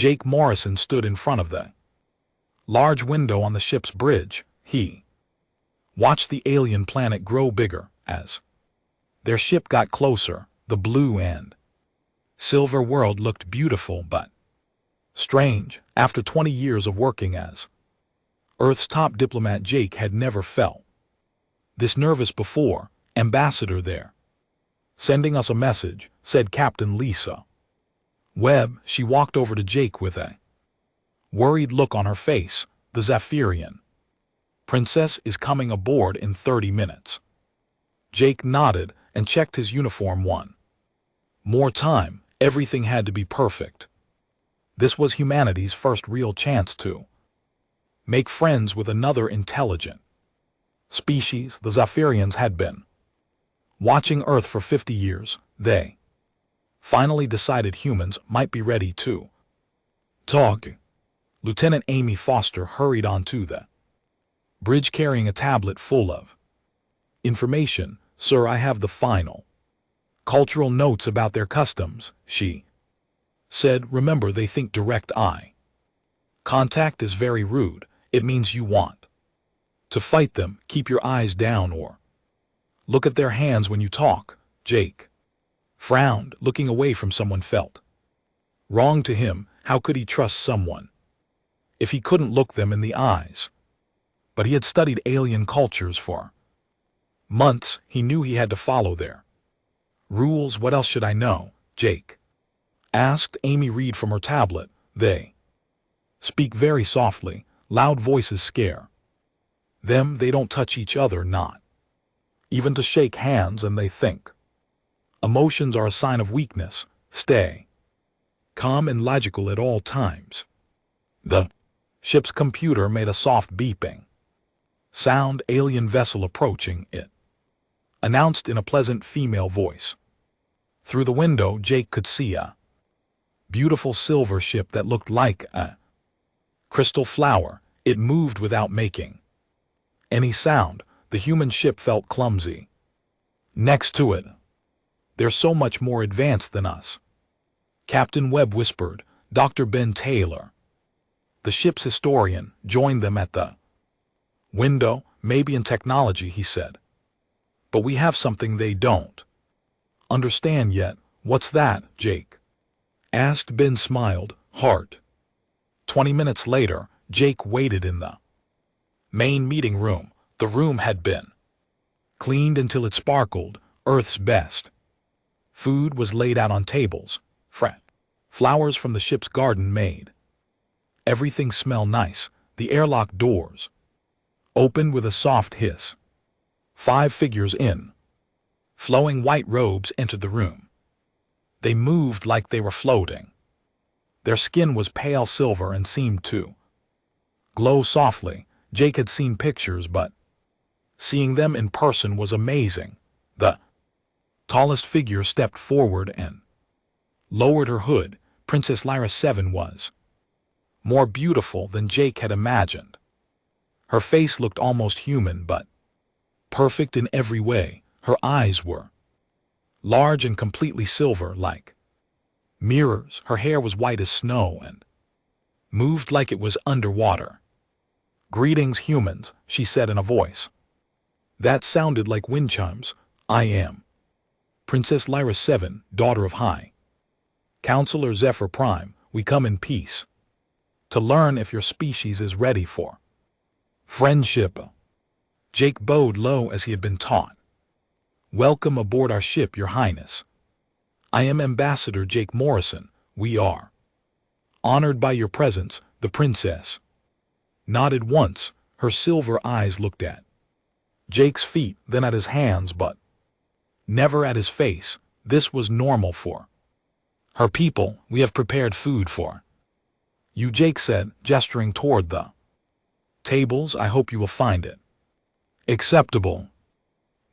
Jake Morrison stood in front of the large window on the ship's bridge. He watched the alien planet grow bigger as their ship got closer. The blue and silver world looked beautiful but strange. After 20 years of working as Earth's top diplomat, Jake had never felt this nervous before. "Ambassador there, sending us a message," said Captain Lisa Webb. She walked over to Jake with a worried look on her face. "The Zephyrian Princess is coming aboard in 30 minutes. Jake nodded and checked his uniform one more time. Everything had to be perfect. This was humanity's first real chance to make friends with another intelligent species. The Zephyrians had been watching Earth for 50 years. They finally decided humans might be ready to talk. Lieutenant Amy Foster hurried onto the bridge carrying a tablet full of information. "Sir, I have the final cultural notes about their customs," she said. "Remember, they think direct eye contact is very rude. It means you want to fight them. Keep your eyes down or look at their hands when you talk." Jake frowned. Looking away from someone felt wrong to him. How could he trust someone if he couldn't look them in the eyes? But he had studied alien cultures for months. He knew he had to follow their rules. "What else should I know?" Jake asked. Amy read from her tablet. "They speak very softly. Loud voices scare them. They don't touch each other, not even to shake hands, and they think emotions are a sign of weakness. Stay calm and logical at all times." The ship's computer made a soft beeping sound. "Alien vessel approaching," it announced in a pleasant female voice. Through the window, Jake could see a beautiful silver ship that looked like a crystal flower. It moved without making any sound. The human ship felt clumsy next to it. "They're so much more advanced than us," Captain Webb whispered. Dr. Ben Taylor, the ship's historian, joined them at the window. "Maybe in technology," he said, "but we have something they don't understand yet." "What's that?" Jake asked. Ben smiled. "Heart." 20 minutes later, Jake waited in the main meeting room. The room had been cleaned until it sparkled. Earth's best food was laid out on tables. Fresh flowers from the ship's garden made everything smell nice. The airlock doors opened with a soft hiss. 5 figures in flowing white robes entered the room. They moved like they were floating. Their skin was pale silver and seemed to glow softly. Jake had seen pictures, but seeing them in person was amazing. The tallest figure stepped forward and lowered her hood. Princess Lyra 7 was more beautiful than Jake had imagined. Her face looked almost human, but perfect in every way. Her eyes were large and completely silver, like mirrors. Her hair was white as snow and moved like it was underwater. "Greetings, humans," she said in a voice that sounded like wind chimes. "I am Princess Lyra 7, daughter of High Counselor Zephyr Prime. We come in peace to learn if your species is ready for friendship." Jake bowed low as he had been taught. "Welcome aboard our ship, Your Highness. I am Ambassador Jake Morrison. We are honored by your presence." The princess nodded once. Her silver eyes looked at Jake's feet, then at his hands, but never at his face. This was normal for her people. "We have prepared food for you," Jake said, gesturing toward the tables. "I hope you will find it acceptable."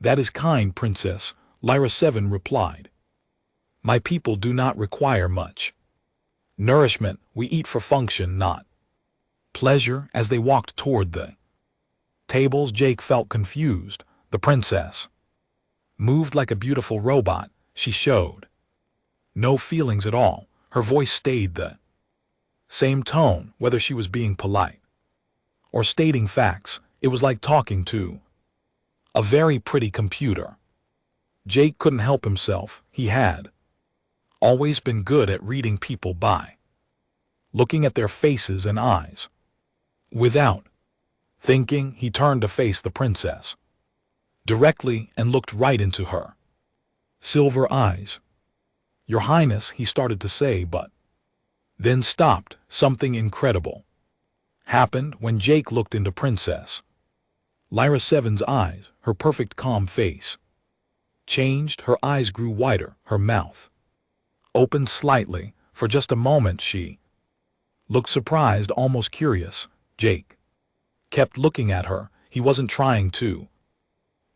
"That is kind, Princess," Lyra 7 replied. "My people do not require much nourishment. We eat for function, not pleasure." As they walked toward the tables, Jake felt confused. The princess moved like a beautiful robot. She showed no feelings at all. Her voice stayed the Same tone, whether she was being polite or stating facts. It was like talking to a very pretty computer. Jake couldn't help himself. He had always been good at reading people by looking at their faces and eyes. Without thinking, he turned to face the princess directly and looked right into her silver eyes. "Your Highness," he started to say, but then stopped. Something incredible happened when Jake looked into Princess Lyra Seven's eyes. Her perfect calm face changed. Her eyes grew wider, her mouth opened slightly. For just a moment she looked surprised, almost curious. Jake kept looking at her. He wasn't trying to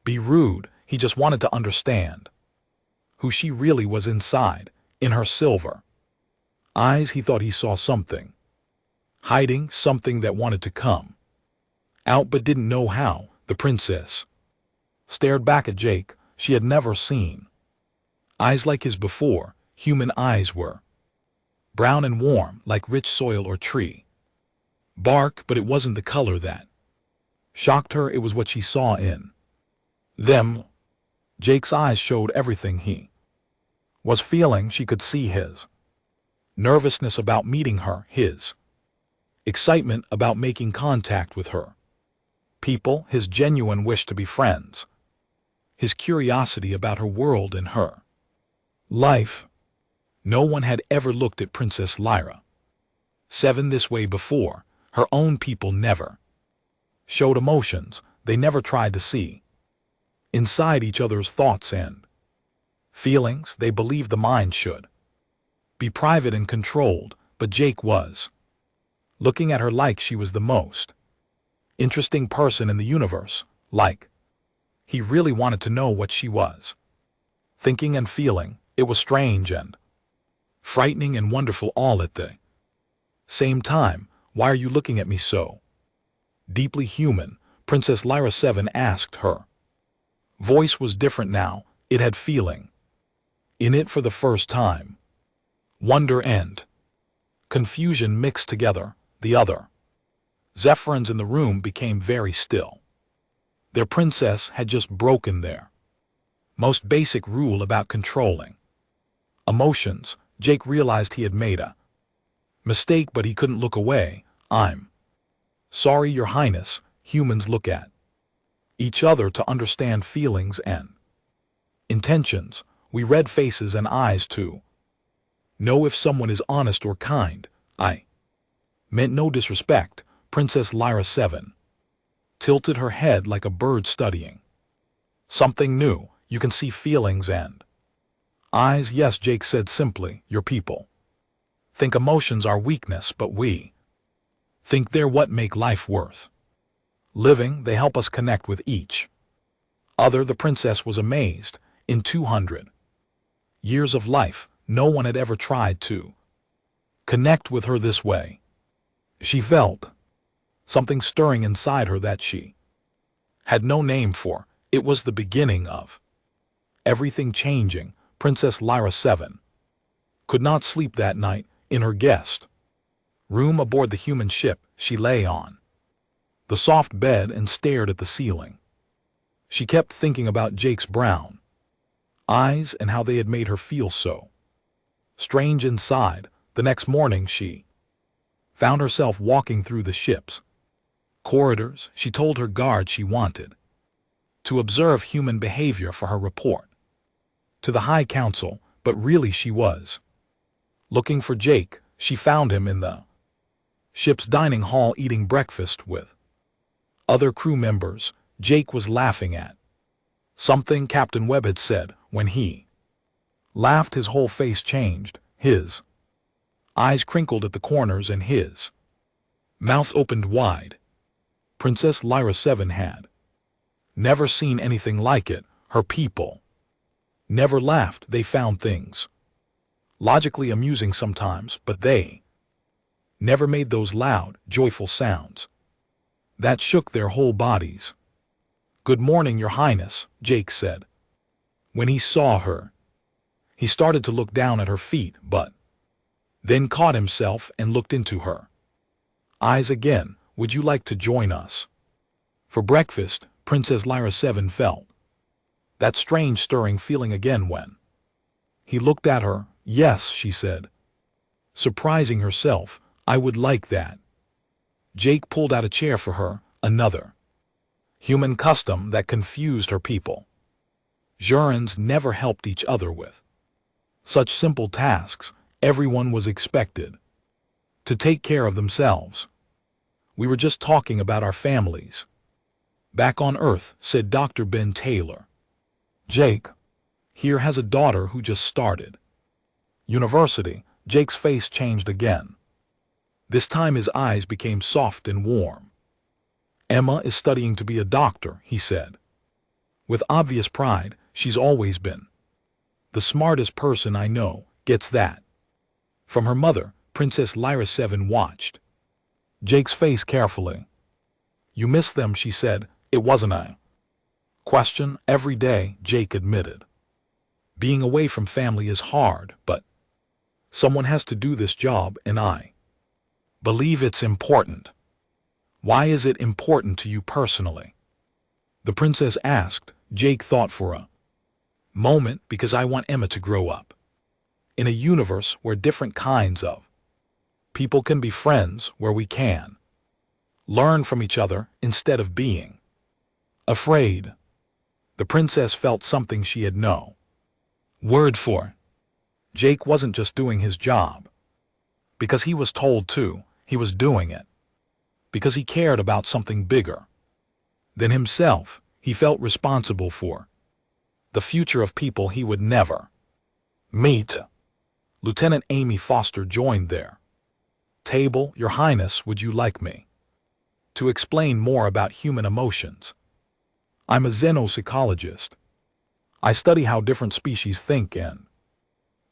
be rude, he just wanted to understand who she really was inside. In her silver eyes he thought he saw something hiding, something that wanted to come out but didn't know how. The princess stared back at Jake. She had never seen eyes like his before. Human eyes were brown and warm, like rich soil or tree bark, but it wasn't the color that shocked her. It was what she saw in them. Jake's eyes showed everything he was feeling. She could see his nervousness about meeting her, his excitement about making contact with her people, his genuine wish to be friends, his curiosity about her world and her life. No one had ever looked at Princess Lyra Seven this way before. Her own people never showed emotions. They never tried to see inside each other's thoughts and feelings. They believed the mind should be private and controlled, but Jake was looking at her like she was the most interesting person in the universe, like he really wanted to know what she was thinking and feeling. It was strange and frightening and wonderful all at the same time. "Why are you looking at me so deeply human?" Princess Lyra Seven asked. Her voice was different now. It had feeling in it for the first time. Wonder and confusion mixed together. The other Zephyrins in the room became very still. Their princess had just broken their most basic rule about controlling emotions. Jake realized he had made a mistake, but he couldn't look away. "I'm sorry, Your Highness." Humans look at each other to understand feelings and intentions. We read faces and eyes to know if someone is honest or kind. "I meant no disrespect." Princess Lyra Seven tilted her head like a bird studying something new. "You can see feelings and eyes." "Yes," Jake said simply. "Your people think emotions are weakness, but we think they're what make life worth living. They help us connect with each other." The princess was amazed. In 200 years of life, no one had ever tried to connect with her this way. She felt something stirring inside her that she had no name for. It was the beginning of everything changing. Princess Lyra Seven could not sleep that night. In her guest room aboard the human ship, she lay on the soft bed and stared at the ceiling. She kept thinking about Jake's brown eyes and how they had made her feel so strange inside. The next morning she found herself walking through the ship's corridors. She told her guard she wanted to observe human behavior for her report to the High Council, but really she was looking for Jake. She found him in the ship's dining hall eating breakfast with other crew members. Jake was laughing at something Captain Webb had said. When he laughed, his whole face changed. His eyes crinkled at the corners and his mouth opened wide. Princess Lyra Seven had never seen anything like it. Her people never laughed. They found things logically amusing sometimes, but they never made those loud, joyful sounds that shook their whole bodies. "Good morning, Your Highness," Jake said. When he saw her, he started to look down at her feet, but then caught himself and looked into her eyes again. Would you like to join us for breakfast? Princess Lyra 7 felt that strange stirring feeling again when he looked at her. Yes, she said, surprising herself. I would like that. Jake pulled out a chair for her, another human custom that confused her people. Jurans never helped each other with such simple tasks. Everyone was expected to take care of themselves. We were just talking about our families back on Earth, said Dr. Ben Taylor. Jake here has a daughter who just started university. Jake's face changed again. This time his eyes became soft and warm. Emma is studying to be a doctor, he said. With obvious pride, she's always been the smartest person I know. Gets that from her mother. Princess Lyra 7 watched Jake's face carefully. You miss them, she said. It wasn't a question. Every day, Jake admitted. Being away from family is hard, but someone has to do this job, and I believe it's important. Why is it important to you personally? The princess asked. Jake thought for a moment. Because I want Emma to grow up in a universe where different kinds of people can be friends, where we can learn from each other instead of being afraid. The princess felt something she had no word for. Jake wasn't just doing his job because he was told to. He was doing it because he cared about something bigger than himself. He felt responsible for the future of people he would never meet. Lieutenant Amy Foster joined their table. Your Highness, would you like me to explain more about human emotions? I'm a xenopsychologist. I study how different species think and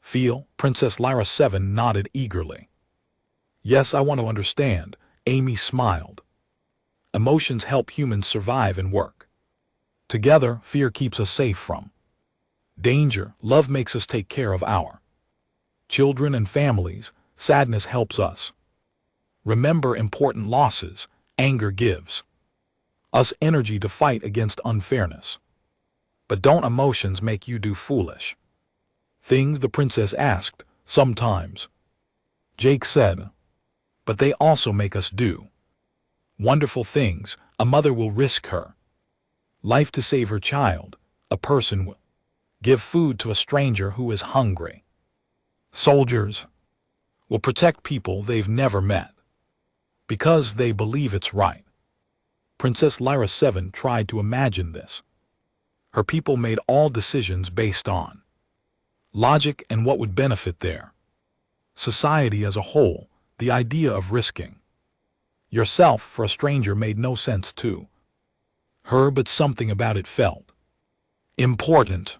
feel. Princess Lyra 7 nodded eagerly. Yes, I want to understand. Amy smiled. Emotions help humans survive and work together. Fear keeps us safe from danger. Love makes us take care of our children and families. Sadness helps us remember important losses. Anger gives us energy to fight against unfairness. But don't emotions make you do foolish things? The princess asked. Sometimes, Jake said, but they also make us do wonderful things. A mother will risk her life to save her child. A person will give food to a stranger who is hungry. Soldiers will protect people they've never met because they believe it's right. Princess Lyra 7 tried to imagine this. Her people made all decisions based on logic and what would benefit their society as a whole. The idea of risking yourself for a stranger made no sense to her, but something about it felt important.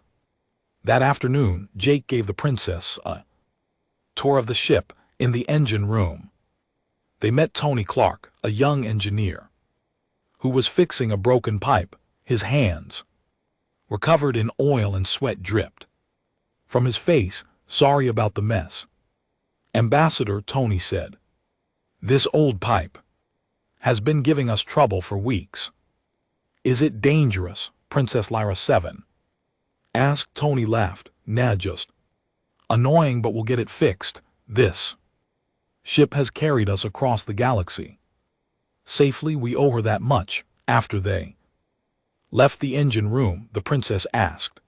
That afternoon, Jake gave the princess a tour of the ship. In the engine room, they met Tony Clark, a young engineer who was fixing a broken pipe. His hands were covered in oil and sweat dripped from his face. Sorry about the mess, Ambassador, Tony said. This old pipe has been giving us trouble for weeks. Is it dangerous? Princess Lyra 7 asked. Tony laughed. Nah, just annoying, but we'll get it fixed. This ship has carried us across the galaxy safely. We owe her that much. After they left the engine room, the princess asked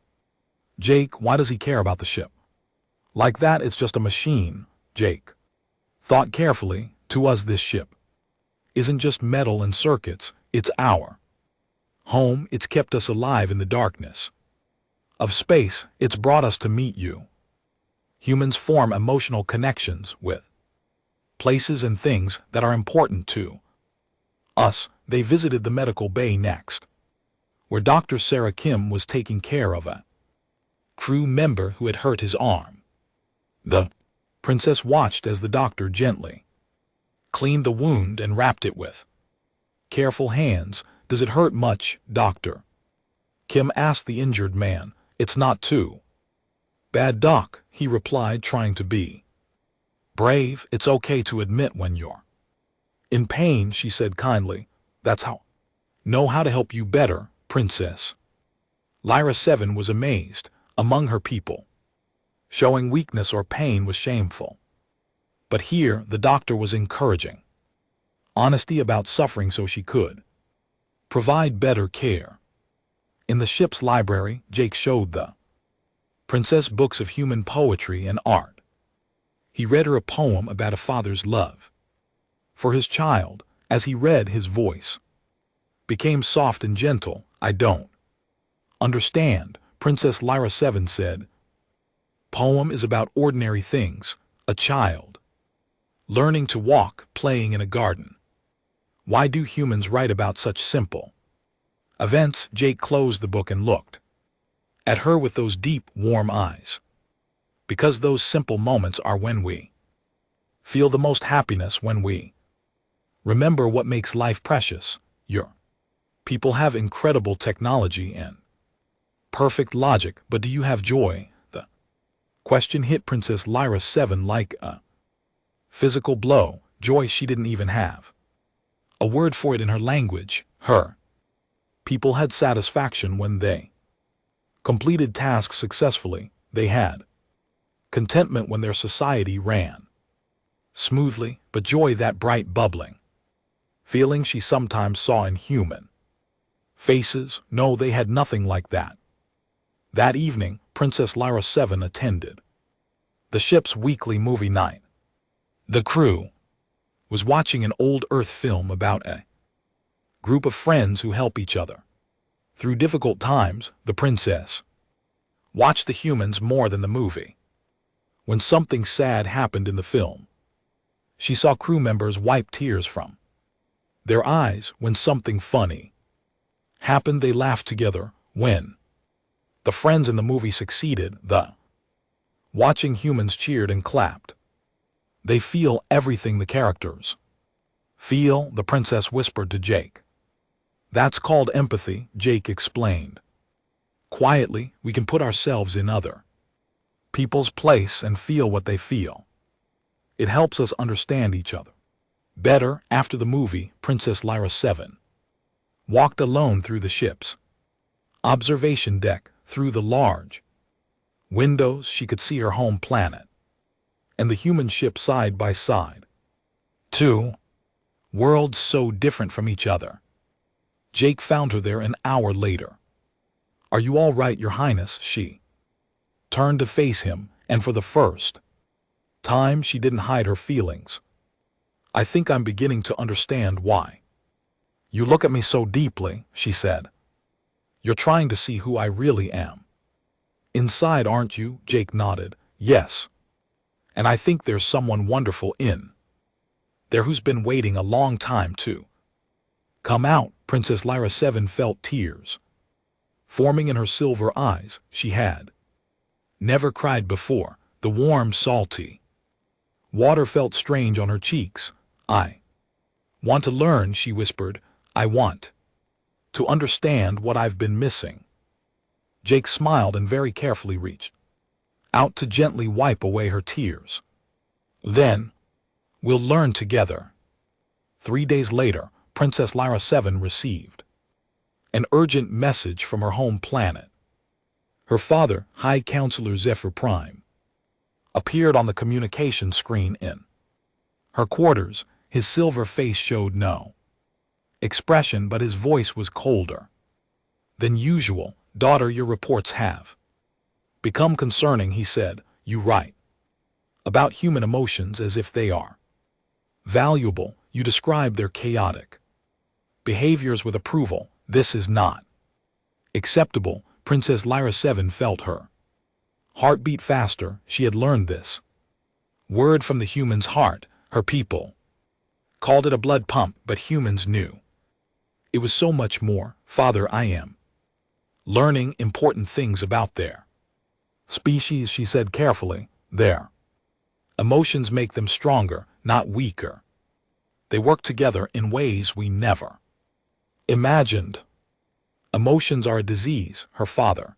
Jake, why does he care about the ship like that? It's just a machine. Jake thought carefully. To us, this ship isn't just metal and circuits. It's our home. It's kept us alive in the darkness of space. It's brought us to meet you. Humans form emotional connections with places and things that are important to us. They visited the medical bay next, where Dr. Sarah Kim was taking care of a crew member who had hurt his arm. The princess watched as the doctor gently cleaned the wound and wrapped it with careful hands. Does it hurt much, doctor? Kim asked the injured man. It's not too bad, doc, he replied, trying to be Brave, it's okay to admit when you're in pain, she said kindly. That's how. Know how to help you better, princess. Lyra 7 was amazed. Among her people, showing weakness or pain was shameful. But here, the doctor was encouraging. Honesty about suffering so she could provide better care. In the ship's library, Jake showed the princess books of human poetry and art. He read her a poem about a father's love for his child. As he read, his voice became soft and gentle. I don't understand, Princess Lyra 7 said. Poem is about ordinary things, a child learning to walk, playing in a garden. Why do humans write about such simple events? Jake closed the book and looked at her with those deep, warm eyes. Because those simple moments are when we feel the most happiness, when we remember what makes life precious. Your people have incredible technology and perfect logic, but do you have joy? The question hit Princess Lyra 7 like a physical blow. Joy, she didn't even have a word for it in her language. Her people had satisfaction when they completed tasks successfully. They had contentment when their society ran smoothly, but joy, that bright, bubbling feeling she sometimes saw in human faces, no, they had nothing like that. That evening, Princess Lyra 7 attended the ship's weekly movie night. The crew was watching an old Earth film about a group of friends who help each other through difficult times. The princess watched the humans more than the movie. When something sad happened in the film, she saw crew members wipe tears from their eyes. When something funny happened, they laughed together. When the friends in the movie succeeded, the watching humans cheered and clapped. They feel everything the characters feel, the princess whispered to Jake. That's called empathy, Jake explained. Quietly, we can put ourselves in other people's place and feel what they feel. It helps us understand each other better. After the movie, Princess Lyra 7 walked alone through the ship's observation deck. Through the large windows, she could see her home planet and the human ship side by side. Two worlds so different from each other. Jake found her there an hour later. Are you all right, Your Highness? She turned to face him, and for the first time she didn't hide her feelings. I think I'm beginning to understand why you look at me so deeply, she said. You're trying to see who I really am inside, aren't you? Jake nodded. Yes. And I think there's someone wonderful in there who's been waiting a long time to come out. Princess Lyra 7 felt tears forming in her silver eyes. She had never cried before. The warm, salty water felt strange on her cheeks. I want to learn, she whispered. I want to understand what I've been missing. Jake smiled and very carefully reached out to gently wipe away her tears. Then, we'll learn together. 3 days later, Princess Lyra 7 received an urgent message from her home planet. Her father, High Counselor Zephyr Prime, appeared on the communication screen in her quarters. His silver face showed no expression, but his voice was colder than usual. Daughter, your reports have become concerning, he said. You write about human emotions as if they are valuable. You describe their chaotic behaviors with approval. This is not acceptable. Princess Lyra 7 felt her heart beat faster. She had learned this word from the human's heart. Her people called it a blood pump, but humans knew it was so much more. Father, I am learning important things about their species, she said carefully. Their emotions make them stronger, not weaker. They work together in ways we never imagined. Emotions are a disease, her father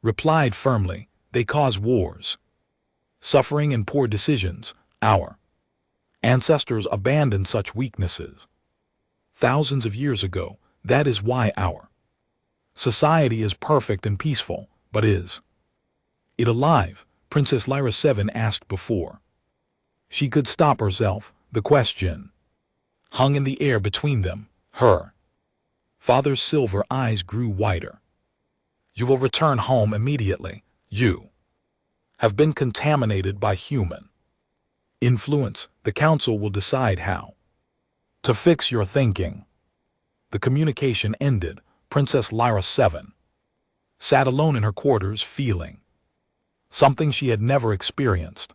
replied firmly. They cause wars, suffering, and poor decisions. Our ancestors abandoned such weaknesses thousands of years ago. That is why our society is perfect and peaceful. But is it alive? Princess Lyra 7 asked before she could stop herself. The question hung in the air between them. Her father's silver eyes grew wider. You will return home immediately. You have been contaminated by human influence. The council will decide how to fix your thinking. The communication ended. Princess Lyra 7 sat alone in her quarters, feeling something she had never experienced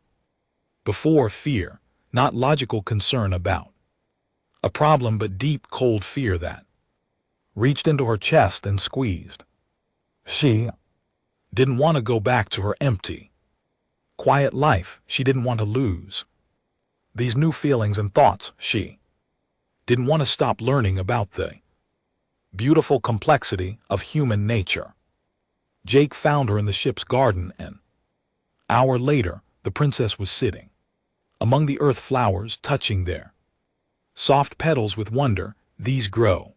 before. Fear, not logical concern about a problem, but deep, cold fear that reached into her chest and squeezed. She didn't want to go back to her empty, quiet life. She didn't want to lose these new feelings and thoughts. She didn't want to stop learning about the beautiful complexity of human nature. Jake found her in the ship's garden. An hour later, the princess was sitting among the earth flowers, touching their soft petals with wonder. These grow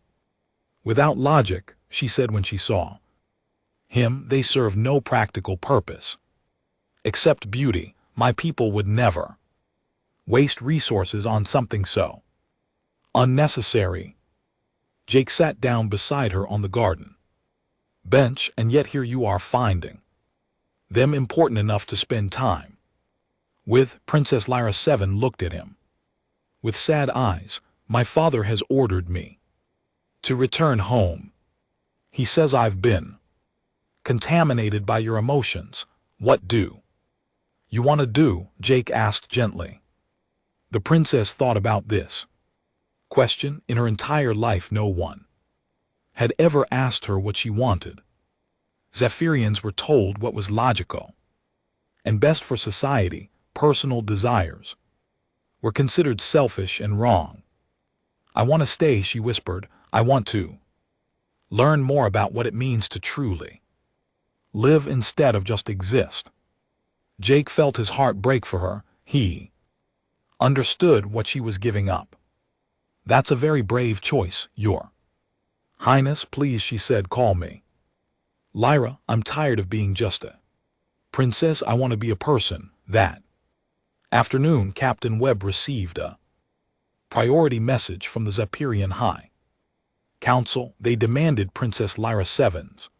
without logic, she said when she saw him. They serve no practical purpose except beauty. My people would never waste resources on something so unnecessary. Jake sat down beside her on the garden bench. And yet here you are, finding them important enough to spend time with. Princess Lyra 7 looked at him with sad eyes. My father has ordered me to return home. He says I've been contaminated by your emotions. What do you want to do? Jake asked gently. The princess thought about this question. In her entire life, no one had ever asked her what she wanted. Zephyrians were told what was logical and best for society. Personal desires were considered selfish and wrong. I want to stay, she whispered. I want to learn more about what it means to truly live instead of just exist. Jake felt his heart break for her. He understood what she was giving up. That's a very brave choice, Your Highness. Please, she said, call me Lyra. I'm tired of being just a princess. I want to be a person. That afternoon, Captain Webb received a priority message from the Zephyrian High Council. They demanded Princess Lyra 7's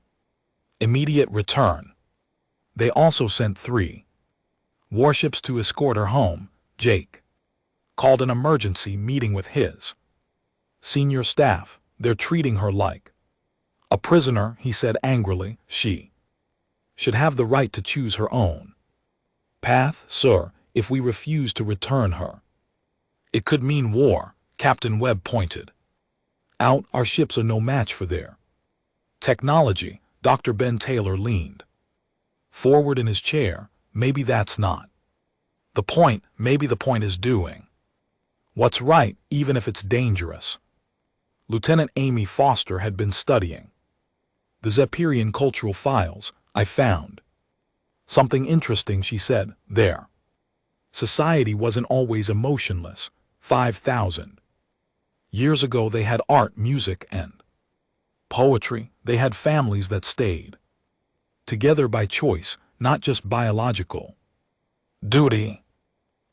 immediate return. They also sent 3 warships to escort her home. Jake called an emergency meeting with his senior staff. They're treating her like a prisoner, he said angrily. She should have the right to choose her own path, sir. If we refuse to return her, it could mean war. Captain Webb pointed out. Our ships are no match for their technology. Dr. Ben Taylor leaned forward in his chair. Maybe that's not the point. Maybe the point is doing what's right, even if it's dangerous. Lieutenant Amy Foster had been studying the Zephyrian cultural files. I found something interesting, she said. Their society wasn't always emotionless. 5,000 years ago they had art, music, and poetry. They had families that stayed together by choice, not just biological duty.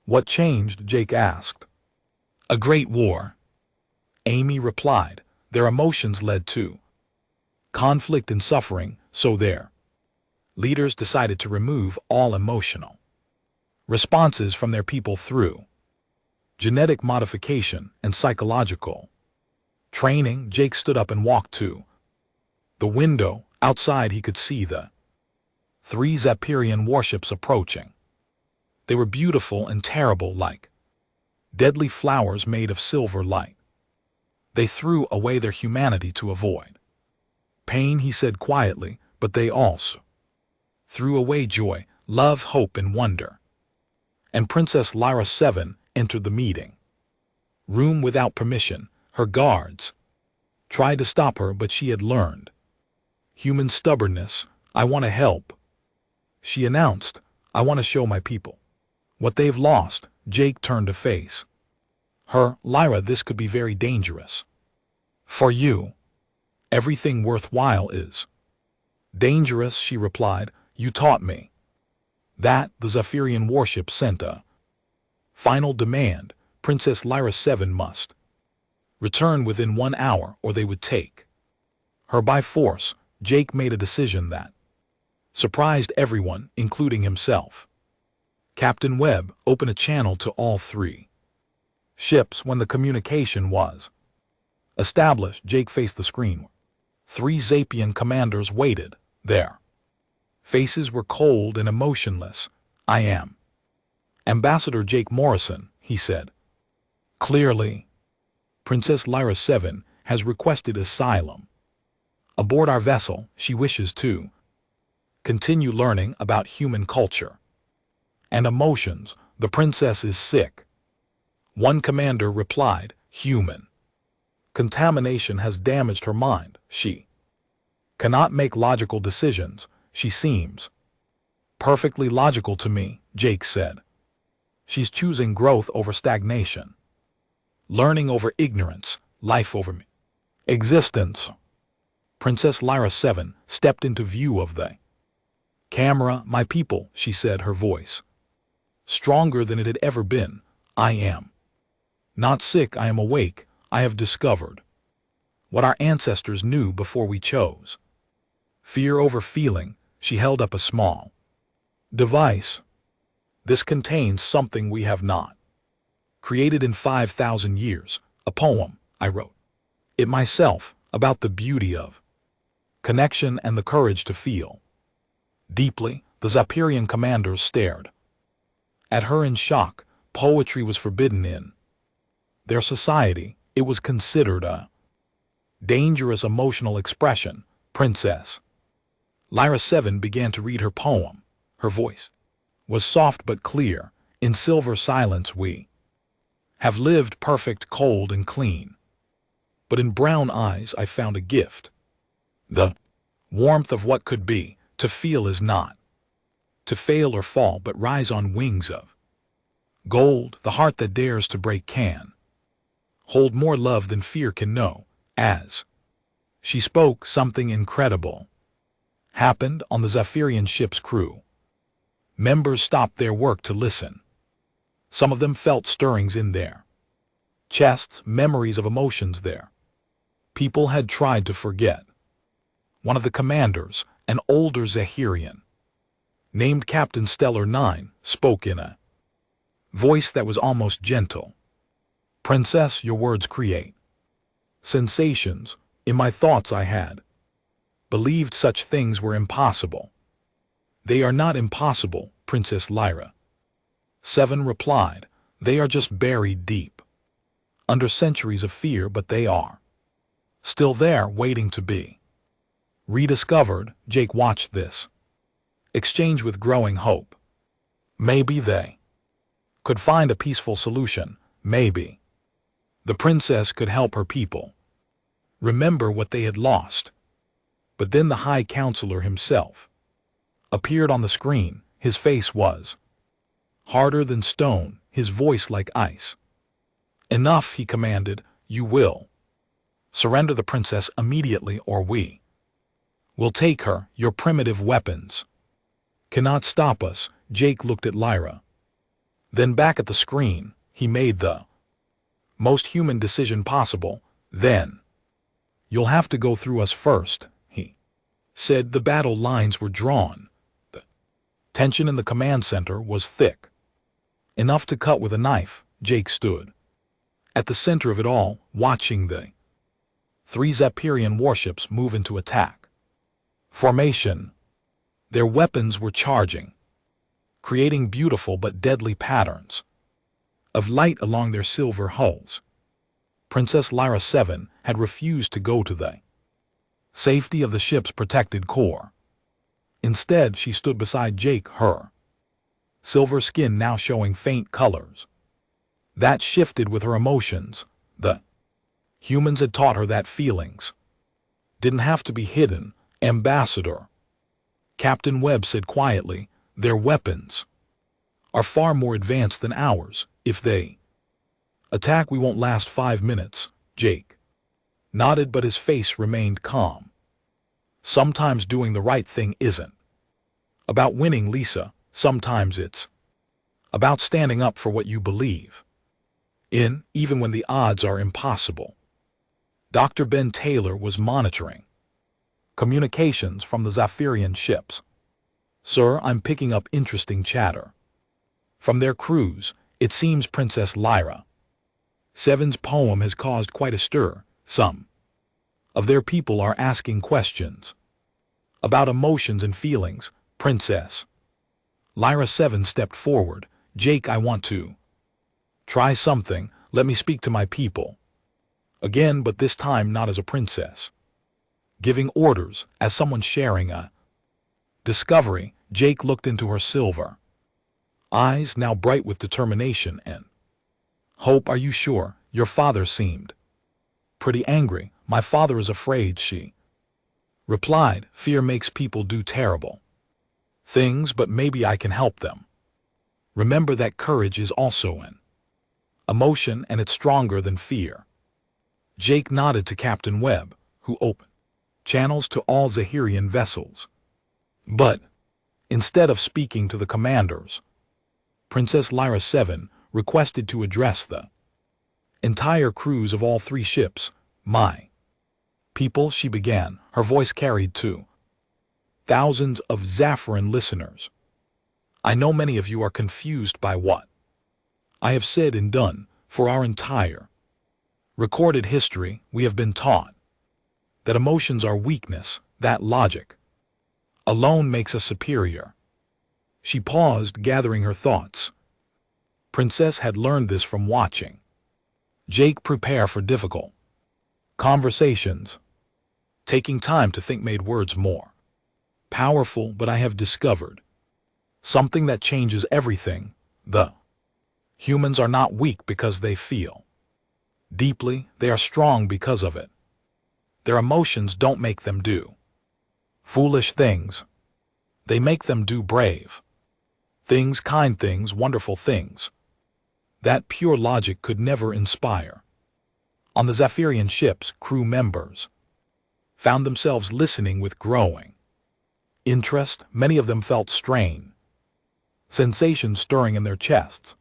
What changed? Jake asked. A great war, Amy replied. Their emotions led to conflict and suffering, so their leaders decided to remove all emotional responses from their people through genetic modification and psychological training. Jake stood up and walked to the window. Outside he could see the 3 Zephyrian warships approaching. They were beautiful and terrible, like deadly flowers made of silver light. They threw away their humanity to avoid pain, he said quietly, but they also threw away joy, love, hope, and wonder. And Princess Lyra 7 entered the meeting room without permission. Her guards tried to stop her, but she had learned human stubbornness. I want to help, she announced. I want to show my people what they've lost. Jake turned to face her. Lyra, this could be very dangerous. For you, everything worthwhile is dangerous, she replied. You taught me that. The Zephyrian warship sent a final demand. Princess Lyra 7 must return within 1 hour or they would take her by force. Jake made a decision that surprised everyone, including himself. Captain Webb opened a channel to all 3 ships. When the communication was established, Jake faced the screen. 3 Zapian commanders waited there. Faces were cold and emotionless. I am Ambassador Jake Morrison, he said. Clearly, Princess Lyra 7 has requested asylum aboard our vessel. She wishes to continue learning about human culture and emotions. The princess is sick. One commander replied, human contamination has damaged her mind. She cannot make logical decisions. She seems perfectly logical to me, Jake said. She's choosing growth over stagnation, learning over ignorance, life over me. Existence. Princess Lyra 7 stepped into view of the camera. My people, she said, her voice stronger than it had ever been. I am not sick, I am awake. I have discovered what our ancestors knew before we chose fear over feeling. She held up a small device. This contains something we have not created in 5,000 years, a poem I wrote it myself about the beauty of connection and the courage to feel deeply. The Zephyrian commanders stared at her in shock. Poetry was forbidden in their society. It was considered a dangerous emotional expression. Princess Lyra 7 began to read her poem. Her voice was soft but clear. In silver silence we have lived, perfect, cold, and clean. But in brown eyes I found a gift. The warmth of what could be. To feel is not to fail or fall, but rise on wings of gold. The heart that dares to break can hold more love than fear can know. As she spoke, something incredible happened on the Zephyrian ship's crew. Members stopped their work to listen. Some of them felt stirrings in their chests, memories of emotions there people had tried to forget. One of the commanders, an older Zephyrian named Captain Stellar 9, spoke in a voice that was almost gentle. Princess, your words create sensations. In my thoughts I had believed such things were impossible. They are not impossible, Princess Lyra 7 replied. They are just buried deep under centuries of fear, but they are still there, waiting to be rediscovered. Jake watched this exchange with growing hope. Maybe they could find a peaceful solution. Maybe the princess could help her people remember what they had lost. But then the High Counselor himself appeared on the screen. His face was harder than stone, his voice like ice. Enough, he commanded. You will surrender the princess immediately, or we will take her. Your primitive weapons cannot stop us. Jake looked at Lyra, then back at the screen. He made the most human decision possible. Then you'll have to go through us first, he said. The battle lines were drawn. The tension in the command center was thick, enough to cut with a knife. Jake stood at the center of it all, watching the 3 Zephyrian warships move into attack formation. Their weapons were charging, creating beautiful but deadly patterns of light along their silver hulls. Princess Lyra 7 had refused to go to the safety of the ship's protected core. Instead, she stood beside Jake, her silver skin now showing faint colors that shifted with her emotions. The humans had taught her that feelings didn't have to be hidden. Ambassador, Captain Webb said quietly, their weapons are far more advanced than ours. If they attack, we won't last 5 minutes. Jake nodded, but his face remained calm. Sometimes doing the right thing isn't about winning, Lisa. Sometimes it's about standing up for what you believe in, even when the odds are impossible. Dr. Ben Taylor was monitoring communications from the Zephyrian ships. Sir, I'm picking up interesting chatter from their crews. It seems Princess Lyra VII's poem has caused quite a stir. Some of their people are asking questions about emotions and feelings. Princess Lyra VII stepped forward. Jake, I want to try something. Let me speak to my people again, but this time not as a princess giving orders, as someone sharing a discovery. Jake looked into her silver eyes, now bright with determination and hope. Are you sure? Your father seemed pretty angry. My father is afraid, she replied. Fear makes people do terrible things, but maybe I can help them. Remember that courage is also an emotion, and it's stronger than fear. Jake nodded to Captain Webb, who opened channels to all Zahirian vessels. But instead of speaking to the commanders, Princess Lyra VII requested to address the entire crews of all 3 ships. My people, she began, her voice carried to thousands of Zephyrian listeners. I know many of you are confused by what I have said and done. For our entire recorded history, we have been taught that emotions are weakness, that logic alone makes us superior. She paused, gathering her thoughts. Princess had learned this from watching Jake prepare for difficult conversations. Taking time to think made words more powerful, but I have discovered something that changes everything. The humans are not weak because they feel deeply, they are strong because of it. Their emotions don't make them do foolish things. They make them do brave things, kind things, wonderful things that pure logic could never inspire. On the Zephyrian ships, crew members found themselves listening with growing interest. Many of them felt strain, sensations stirring in their chests,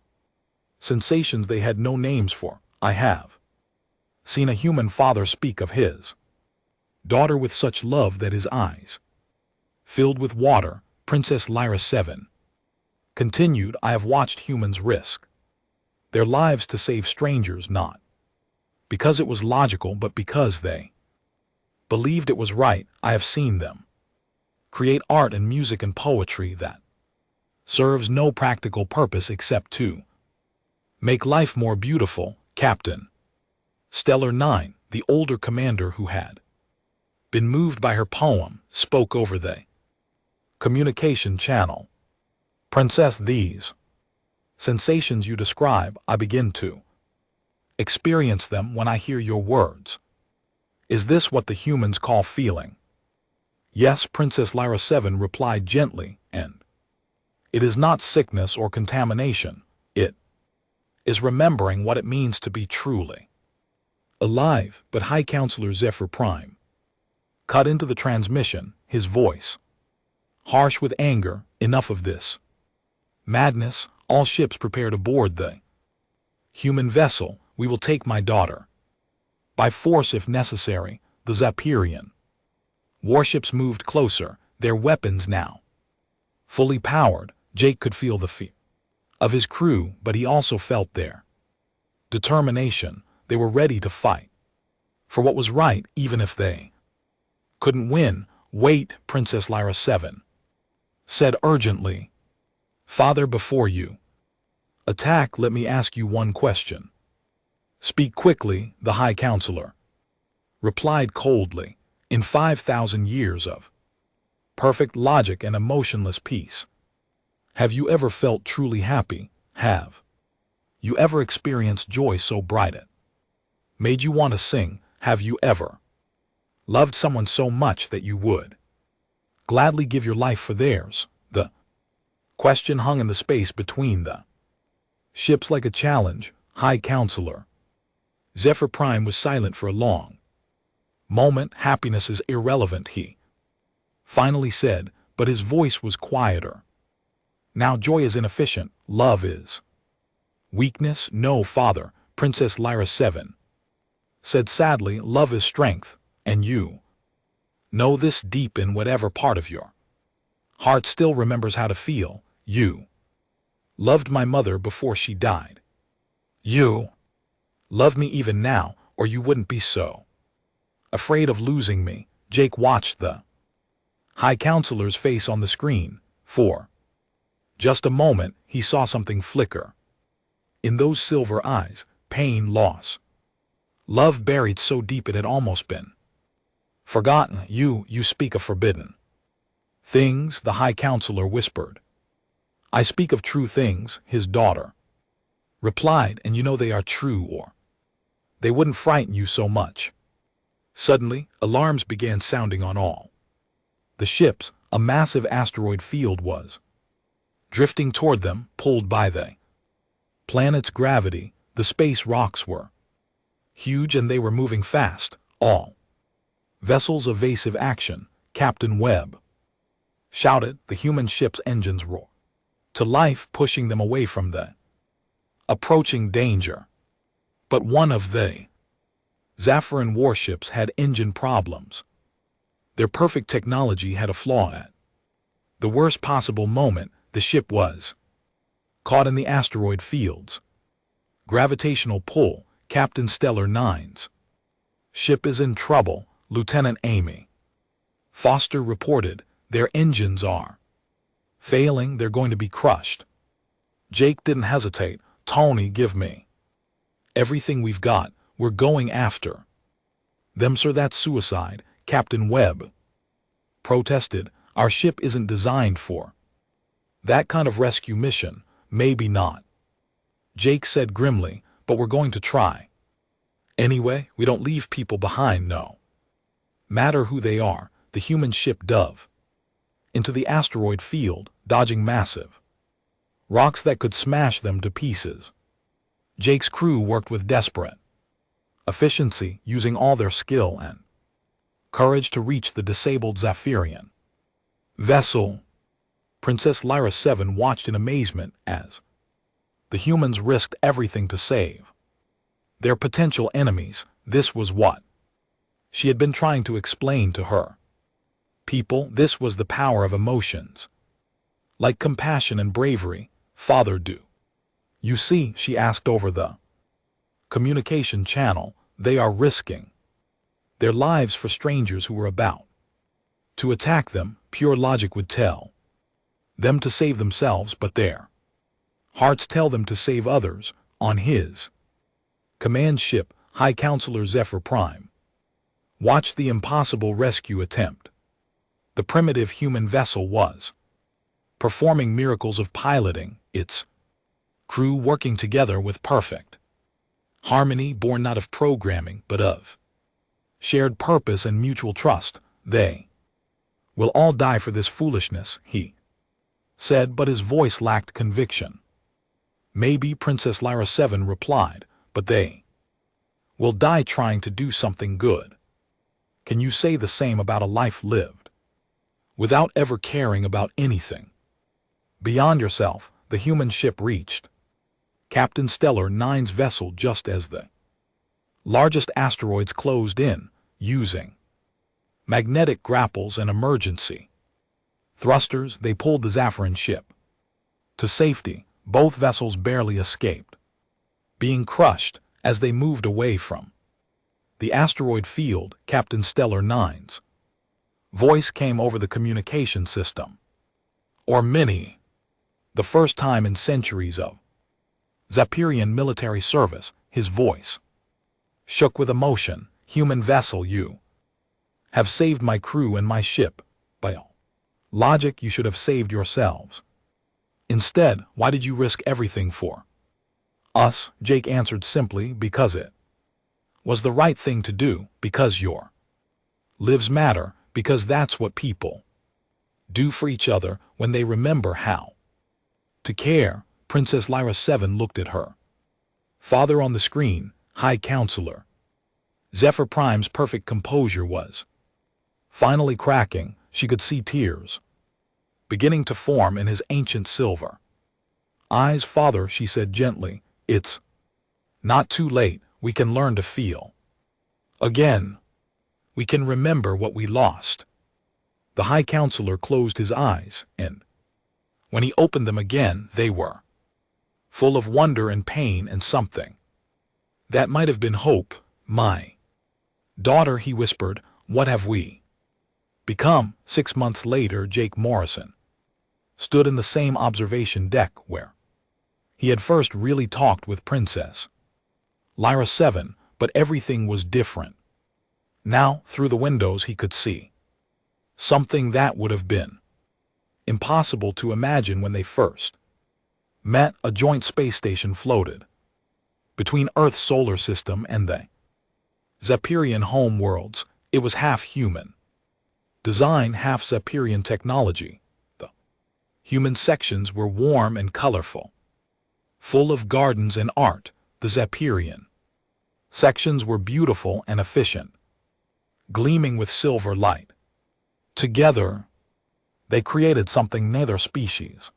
sensations they had no names for. I have seen a human father speak of his daughter with such love that his eyes filled with water. Princess Lyra VII continued, I have watched humans risk their lives to save strangers, not because it was logical, but because they believed it was right. I have seen them create art and music and poetry that serves no practical purpose except to make life more beautiful. Captain Stellar 9, the older commander who had been moved by her poem, spoke over the communication channel. Princess, these sensations you describe, I begin to experience them when I hear your words. Is this what the humans call feeling? Yes, Princess Lyra VII replied gently, and it is not sickness or contamination. It is remembering what it means to be truly alive. But High Counselor Zephyr Prime cut into the transmission, his voice harsh with anger. Enough of this madness. All ships prepare to board the human vessel. We will take my daughter by force if necessary. The Zephyrian warships moved closer, their weapons now fully powered. Jake could feel the fear of his crew, but he also felt their determination. They were ready to fight for what was right, even if they couldn't win. Wait, Princess Lyra VII said urgently. Father, before you attack, let me ask you one question. Speak quickly, the High Counselor replied coldly. In 5,000 years of perfect logic and emotionless peace, have you ever felt truly happy? Have you ever experienced joy so bright it made you want to sing? Have you ever loved someone so much that you would gladly give your life for theirs? The question hung in the space between the Ships like a challenge, High Counselor. Zephyr Prime was silent for a long moment. Happiness is irrelevant, he finally said, but his voice was quieter. Now joy is inefficient, love is. Weakness, no, Father, Princess Lyra 7 said sadly, love is strength, and you know this deep in whatever part of your heart still remembers how to feel. You loved my mother before she died. You love me even now, or you wouldn't be so afraid of losing me. Jake watched the High Counselor's face on the screen. For just a moment, he saw something flicker. In those silver eyes, pain, loss, love buried so deep it had almost been forgotten. You speak of forbidden things, the High Counselor whispered. I speak of true things, his daughter replied, and you know they are true, or they wouldn't frighten you so much. Suddenly, alarms began sounding on all the ships. A massive asteroid field was drifting toward them, pulled by the planet's gravity. The space rocks were huge and they were moving fast. All vessels evasive action, Captain Webb shouted. The human ship's engines roared to life, pushing them away from the approaching danger. But one of the Zephyrin warships had engine problems. Their perfect technology had a flaw. At the worst possible moment, the ship was caught in the asteroid field's gravitational pull. Captain Stellar 9's ship is in trouble, Lieutenant Amy Foster reported. Their engines are failing, they're going to be crushed. Jake didn't hesitate. Tony, give me everything we've got. We're going after them, sir. That's suicide, Captain Webb protested. Our ship isn't designed for that kind of rescue mission. Maybe not, Jake said grimly, but we're going to try. Anyway, we don't leave people behind, no matter who they are. The human ship dove into the asteroid field, dodging massive rocks that could smash them to pieces. Jake's crew worked with desperate efficiency, using all their skill and courage to reach the disabled Zephyrian vessel. Princess Lyra 7 watched in amazement as the humans risked everything to save their potential enemies. This was what she had been trying to explain to her people. This was the power of emotions, like compassion and bravery. Father, do you see, she asked over the communication channel, they are risking their lives for strangers who were about to attack them. Pure logic would tell them to save themselves, but their hearts tell them to save others. On his command ship, High Counselor Zephyr Prime watched the impossible rescue attempt. The primitive human vessel was performing miracles of piloting, its crew working together with perfect harmony, born not of programming but of shared purpose and mutual trust. They will all die for this foolishness, he said, but his voice lacked conviction. Maybe, Princess Lyra 7 replied, but they will die trying to do something good. Can you say the same about a life lived without ever caring about anything beyond yourself? The human ship reached Captain Stellar 9's vessel just as the largest asteroids closed in. Using magnetic grapples and emergency thrusters, they pulled the Zephyrin ship to safety. Both vessels barely escaped being crushed as they moved away from the asteroid field. Captain Stellar 9's voice came over the communication system. Or many, the first time in centuries of Zephyrian military service, his voice shook with emotion. Human vessel, you have saved my crew and my ship. By all logic, you should have saved yourselves. Instead, why did you risk everything for us? Jake answered simply, because it was the right thing to do, because your lives matter, because that's what people do for each other when they remember how to care. Princess Lyra 7 looked at her father on the screen, High Counselor. Zephyr Prime's perfect composure was finally cracking. She could see tears beginning to form in his ancient silver eyes. Father, she said gently, it's not too late. We can learn to feel again. We can remember what we lost. The High Counselor closed his eyes, and when he opened them again, they were full of wonder and pain and something that might have been hope. My daughter, he whispered, what have we become? 6 months later, Jake Morrison stood in the same observation deck where he had first really talked with Princess Lyra 7, but everything was different. Now, through the windows, he could see something that would have been impossible to imagine when they first met. A joint space station floated between Earth's solar system and the Zephyrian home worlds. It was half human design, half Zephyrian technology. The human sections were warm and colorful, full of gardens and art. The Zephyrian sections were beautiful and efficient, gleaming with silver light. Together, they created something neither species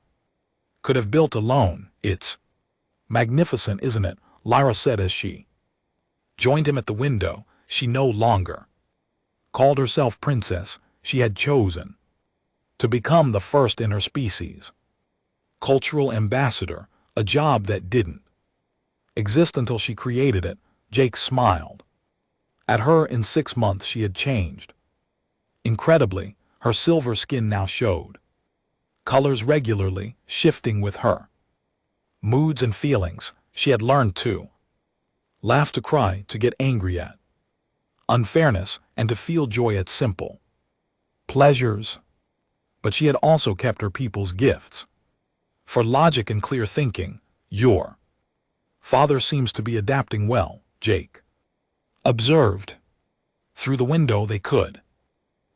could have built alone. It's magnificent, isn't it? Lyra said as she joined him at the window. She no longer called herself princess. She had chosen to become the first in her species cultural ambassador, a job that didn't exist until she created it. Jake smiled at her. In 6 months she had changed incredibly. Her silver skin now showed colors regularly, shifting with her moods and feelings. She had learned to laugh, to cry, to get angry at unfairness, and to feel joy at simple pleasures. But she had also kept her people's gifts for logic and clear thinking. Your father seems to be adapting well, Jake observed. Through the window they could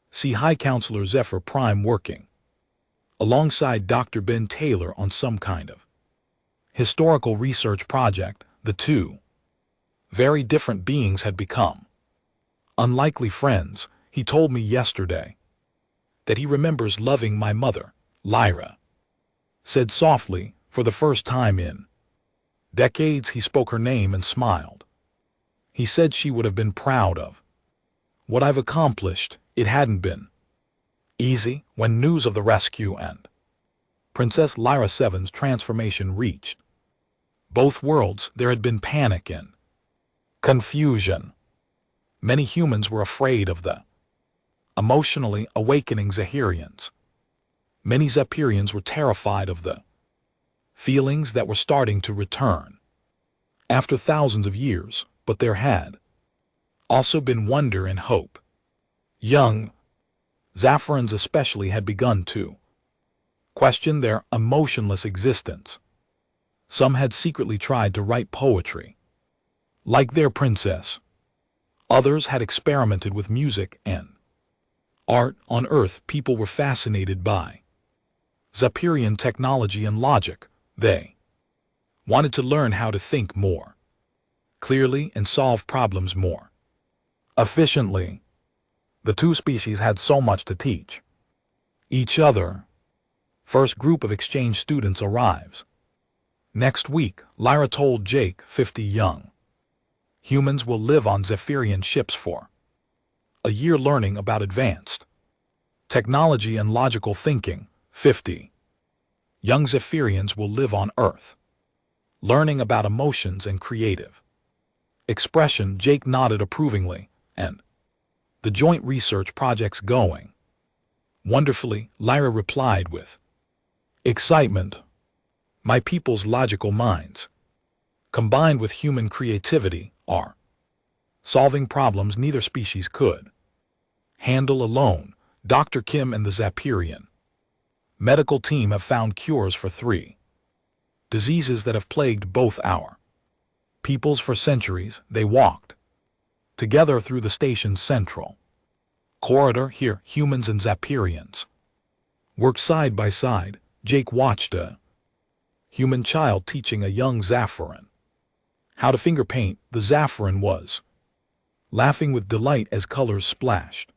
see High Counselor Zephyr Prime working alongside Dr. Ben Taylor on some kind of historical research project. The two very different beings had become unlikely friends. He told me yesterday that he remembers loving my mother, Lyra said softly. For the first time in decades he spoke her name and smiled. He said she would have been proud of what I've accomplished. It hadn't been easy. When news of the rescue and Princess Lyra 7's transformation reached both worlds, there had been panic and confusion. Many humans were afraid of the emotionally awakening Zephyrians. Many Zephyrians were terrified of the feelings that were starting to return after thousands of years. But there had also been wonder and hope. Young Zephyrians especially had begun to question their emotionless existence. Some had secretly tried to write poetry like their princess. Others had experimented with music and art. On Earth, people were fascinated by Zephyrian technology and logic. They wanted to learn how to think more clearly and solve problems more efficiently. The two species had so much to teach each other. First group of exchange students arrives next week, Lyra told Jake. 50 young humans will live on Zephyrian ships for a year learning about advanced technology and logical thinking. 50 young Zephyrians will live on Earth, learning about emotions and creative expression. Jake nodded approvingly. And the joint research project's going wonderfully, Lyra replied with excitement. My people's logical minds, combined with human creativity, are solving problems neither species could handle alone. Dr. Kim and the Zephyrian medical team have found cures for 3 diseases that have plagued both our peoples for centuries. They walked together through the station's central corridor. Here, humans and Zephyrians worked side by side. Jake watched a Human child teaching a young Zaffaran how to finger paint. The Zaffaran was laughing with delight as colors splashed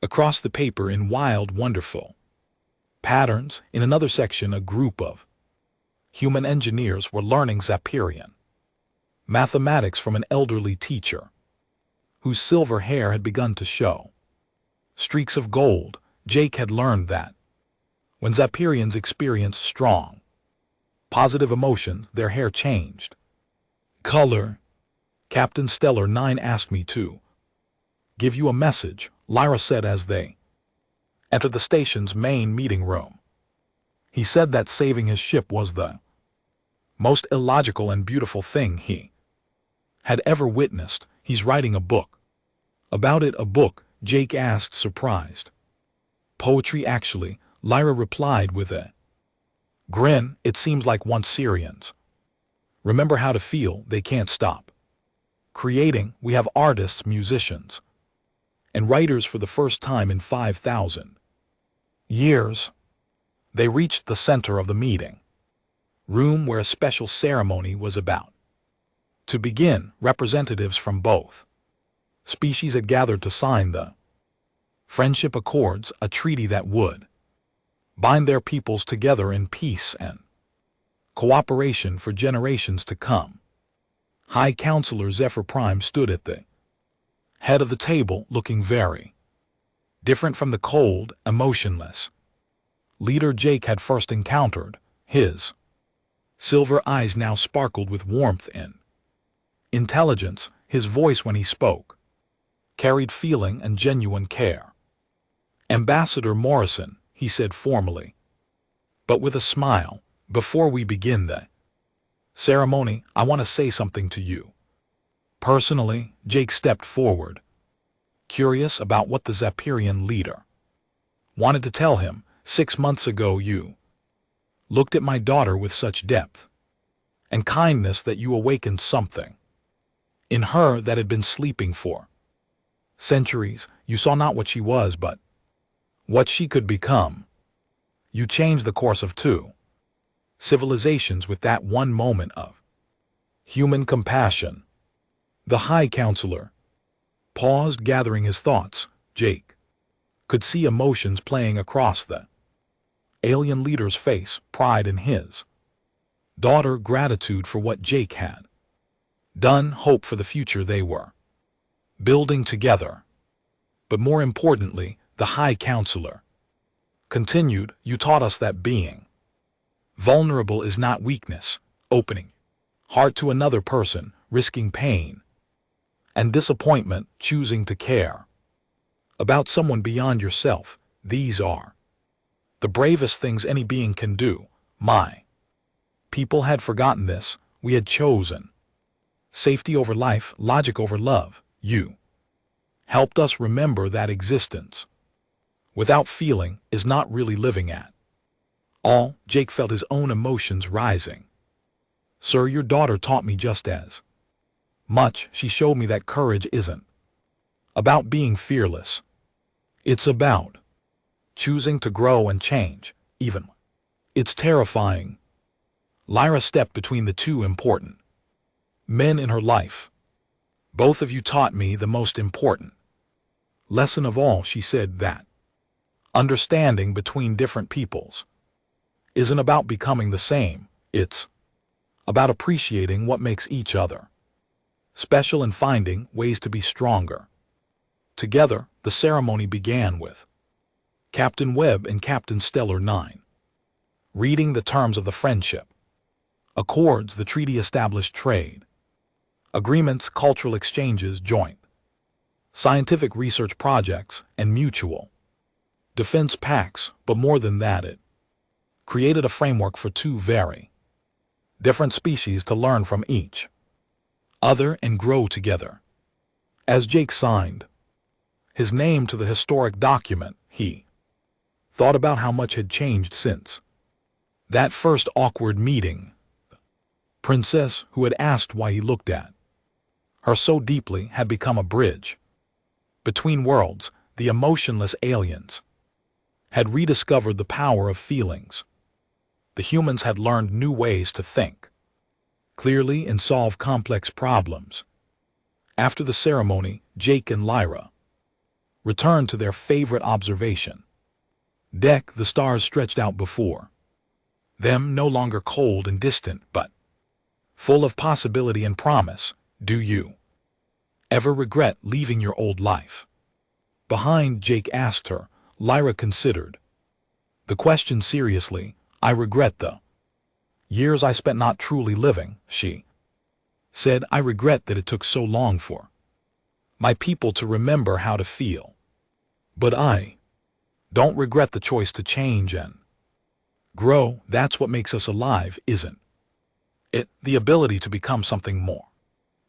across the paper in wild, wonderful patterns. In another section, a group of human engineers were learning Zapparian mathematics from an elderly teacher whose silver hair had begun to show streaks of gold. Jake had learned that when Zapparians experienced strong, positive emotion, their hair changed color. Captain Stellar 9 asked me to give you a message, Lyra said as they entered the station's main meeting room. He said that saving his ship was the most illogical and beautiful thing he had ever witnessed. He's writing a book about it. A book? Jake asked, surprised. Poetry, actually, Lyra replied with a grin. It seems like once Syrians remember how to feel, they can't stop creating. We have artists, musicians, and writers for the first time in 5,000 years. They reached the center of the meeting room where a special ceremony was about to begin. Representatives from both species had gathered to sign the Friendship Accords, a treaty that would bind their peoples together in peace and cooperation for generations to come. High Counselor Zephyr Prime stood at the head of the table, looking very different from the cold, emotionless leader Jake had first encountered. His silver eyes now sparkled with warmth and intelligence. His voice, when he spoke, carried feeling and genuine care. Ambassador Morrison, he said formally, but with a smile, before we begin the ceremony, I want to say something to you personally. Jake stepped forward, curious about what the Zapparian leader wanted to tell him. 6 months ago you looked at my daughter with such depth and kindness that you awakened something in her that had been sleeping for centuries. You saw not what she was, but what she could become. You changed the course of 2 civilizations with that one moment of human compassion. The High Counselor paused, gathering his thoughts. Jake could see emotions playing across the alien leader's face, pride in his daughter, gratitude for what Jake had done, hope for the future they were building together. But more importantly, the High Counselor continued, you taught us that being vulnerable is not weakness, opening heart to another person, risking pain and disappointment, choosing to care about someone beyond yourself. These are the bravest things any being can do. My people had forgotten this. We had chosen safety over life, logic over love. You helped us remember that existence without feeling is not really living at all. Jake felt his own emotions rising. Sir, your daughter taught me just as much. She showed me that courage isn't about being fearless. It's about choosing to grow and change, even it's terrifying. Lyra stepped between the 2 important men in her life. Both of you taught me the most important lesson of all, she said, that understanding between different peoples isn't about becoming the same. It's about appreciating what makes each other special and finding ways to be stronger together. The ceremony began with Captain Webb and Captain Stellar 9 reading the terms of the Friendship Accords. The treaty established trade agreements, cultural exchanges, joint scientific research projects, and mutual defense pacts. But more than that, it created a framework for 2 very different species to learn from each other and grow together. As Jake signed his name to the historic document, he thought about how much had changed since that first awkward meeting. The princess, who had asked why he looked at her so deeply, had become a bridge between worlds. The emotionless aliens had rediscovered the power of feelings The humans had learned new ways to think clearly and solve complex problems. After the ceremony, Jake and Lyra returned to their favorite observation deck, the stars stretched out before them, no longer cold and distant, but full of possibility and promise. Do you ever regret leaving your old life behind? Jake asked her. Lyra considered the question seriously. I regret the years I spent not truly living, she said. I regret that it took so long for my people to remember how to feel. But I don't regret the choice to change and grow. That's what makes us alive, isn't it? The ability to become something more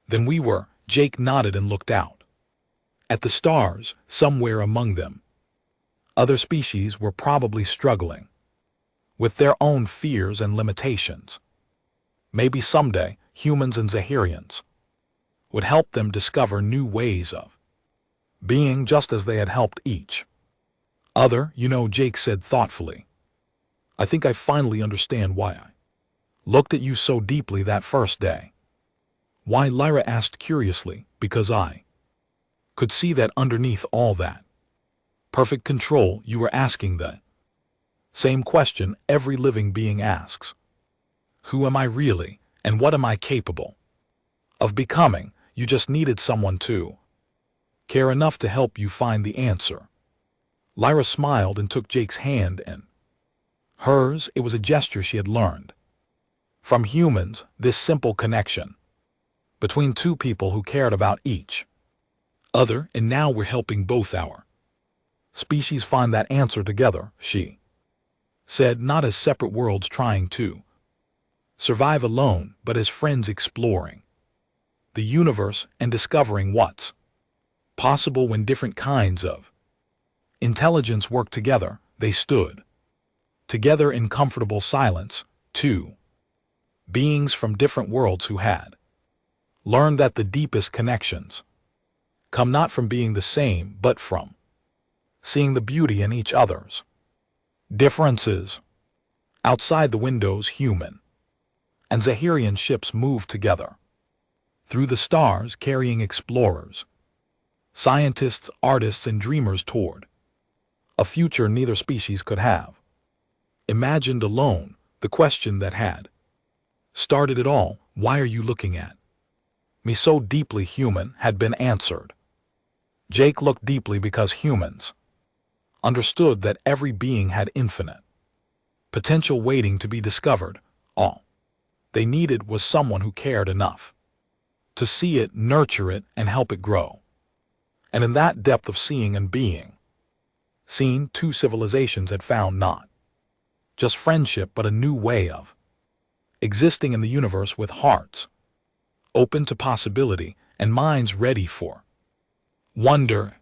than we were. Jake nodded and looked out at the stars. Somewhere among them, other species were probably struggling with their own fears and limitations. Maybe someday humans and Zahirians would help them discover new ways of being, just as they had helped each other. Jake said thoughtfully, I think I finally understand why I looked at you so deeply that first day. Why? Lyra asked curiously. Because I could see that underneath all that perfect control, you were asking the same question every living being asks. Who am I really, and what am I capable of becoming? You just needed someone to care enough to help you find the answer. Lyra smiled and took Jake's hand in hers. It was a gesture she had learned from humans, this simple connection between two people who cared about each other. And now we're helping both our species find that answer together, she said, not as separate worlds trying to survive alone, but as friends exploring the universe and discovering what's possible when different kinds of intelligence work together. They stood together in comfortable silence, two beings from different worlds who had learned that the deepest connections come not from being the same, but from seeing the beauty in each other's differences. Outside the windows, human and Zahirian ships moved together through the stars, carrying explorers, scientists, artists, and dreamers toward a future neither species could have imagined alone. The question that had started it all, why are you looking at me so deeply, human, had been answered. Jake looked deeply because humans understood that every being had infinite potential waiting to be discovered. All they needed was someone who cared enough to see it, nurture it, and help it grow. And in that depth of seeing and being seen, two civilizations had found not just friendship, but a new way of existing in the universe, with hearts open to possibility and minds ready for wonder.